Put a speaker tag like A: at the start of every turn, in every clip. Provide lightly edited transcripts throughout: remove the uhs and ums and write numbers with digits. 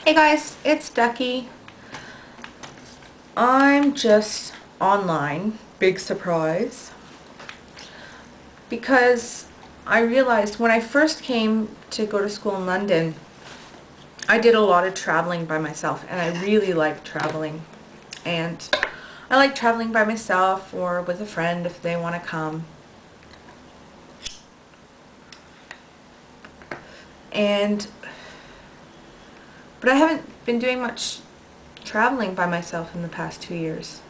A: Hey guys, it's Ducky. I'm just online, big surprise, because I realized when I first came to go to school in London, I did a lot of traveling by myself, and I really like traveling. And I like traveling by myself or with a friend if they want to come. But I haven't been doing much traveling by myself in the past 2 years.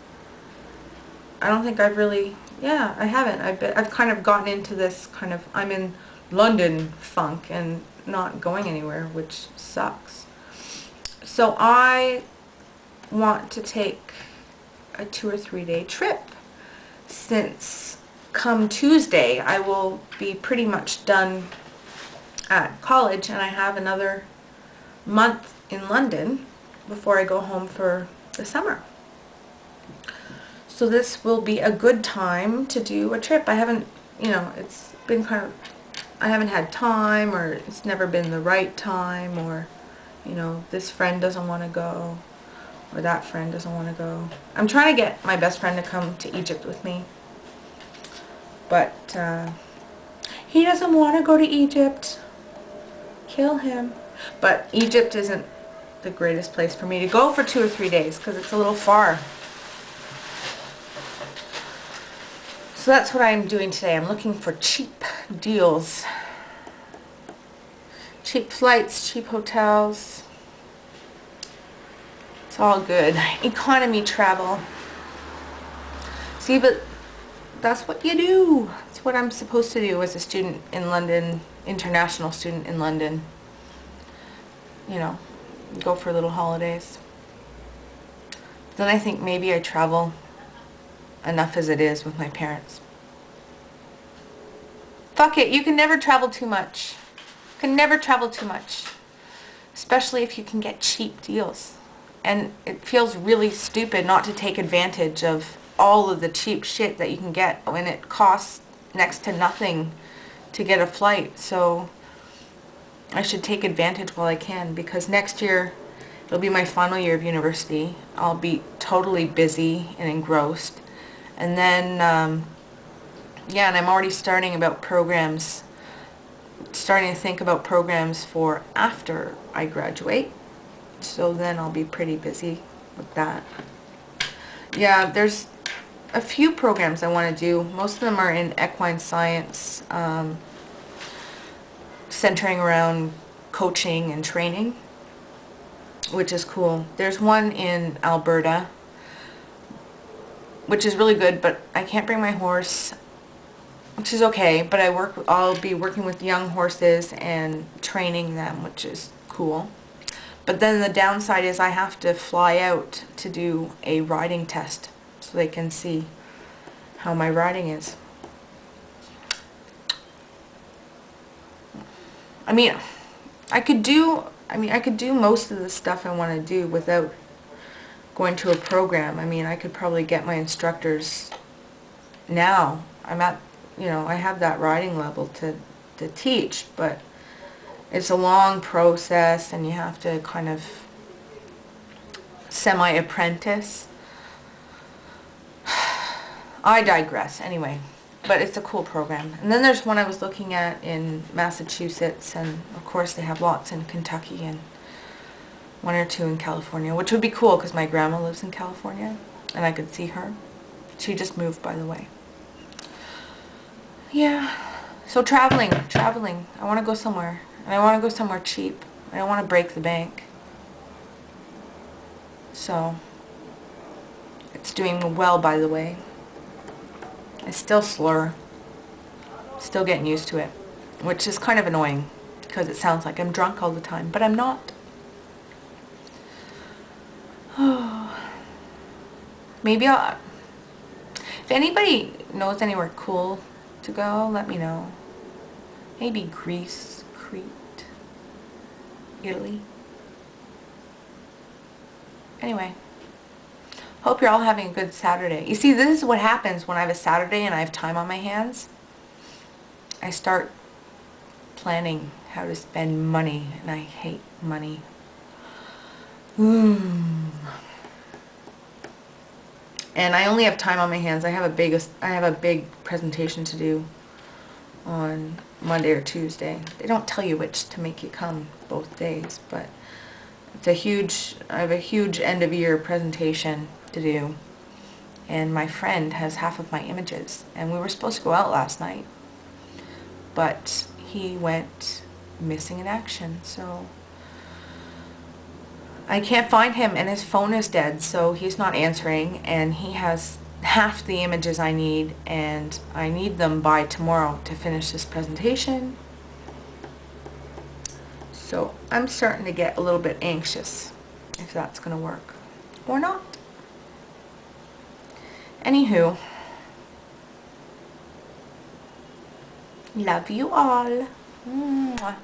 A: I don't think I've really, I haven't. I've kind of gotten into this kind of, I'm in London funk and not going anywhere, which sucks. So I want to take a 2 or 3 day trip, since come Tuesday I will be pretty much done at college and I have another month in London before I go home for the summer. So this will be a good time to do a trip. I haven't, it's been kind of, I haven't had time, or it's never been the right time, or, this friend doesn't want to go, or that friend doesn't want to go. I'm trying to get my best friend to come to Egypt with me, but he doesn't want to go to Egypt. Kill him. But Egypt isn't the greatest place for me to go for 2 or 3 days because it's a little far. So that's what I'm doing today. I'm looking for cheap deals. Cheap flights, cheap hotels. It's all good. Economy travel. See, but that's what you do. That's what I'm supposed to do as a student in London, international student in London. Go for little holidays. Then I think maybe I travel enough as it is with my parents. Fuck it, you can never travel too much. You can never travel too much. Especially if you can get cheap deals. And it feels really stupid not to take advantage of all of the cheap shit that you can get when it costs next to nothing to get a flight. So I should take advantage while I can, because next year it'll be my final year of university. I'll be totally busy and engrossed. And then, and I'm already starting to think about programs for after I graduate. So then I'll be pretty busy with that. Yeah, there's a few programs I want to do. Most of them are in equine science, centering around coaching and training, which is cool. There's one in Alberta, which is really good, but I can't bring my horse, which is okay, but I'll be working with young horses and training them, which is cool. But then the downside is I have to fly out to do a riding test so they can see how my riding is. I could do most of the stuff I want to do without going to a program. I could probably get my instructors now. I have that riding level to teach, but it's a long process and you have to kind of semi-apprentice. I digress. Anyway. But it's a cool program. And then there's one I was looking at in Massachusetts, and of course they have lots in Kentucky and 1 or 2 in California, which would be cool because my grandma lives in California and I could see her. She just moved, by the way. Yeah. So traveling. I want to go somewhere. And I want to go somewhere cheap. I don't want to break the bank. So it's doing well, by the way. I still slur. Still getting used to it. Which is kind of annoying, because it sounds like I'm drunk all the time, but I'm not. Maybe if anybody knows anywhere cool to go, let me know. Maybe Greece, Crete, Italy. Anyway. Hope you're all having a good Saturday. You see, this is what happens when I have a Saturday and I have time on my hands. I start planning how to spend money, and I hate money. And I only have time on my hands. I have a big presentation to do on Monday or Tuesday. They don't tell you which to make you come both days, but it's I have a huge end of year presentation to do. And my friend has half of my images, and we were supposed to go out last night, but he went missing in action, so I can't find him, and his phone is dead, so he's not answering, and he has half the images I need, and I need them by tomorrow to finish this presentation. So I'm starting to get a little bit anxious if that's going to work or not. Anywho, love you all. Mwah.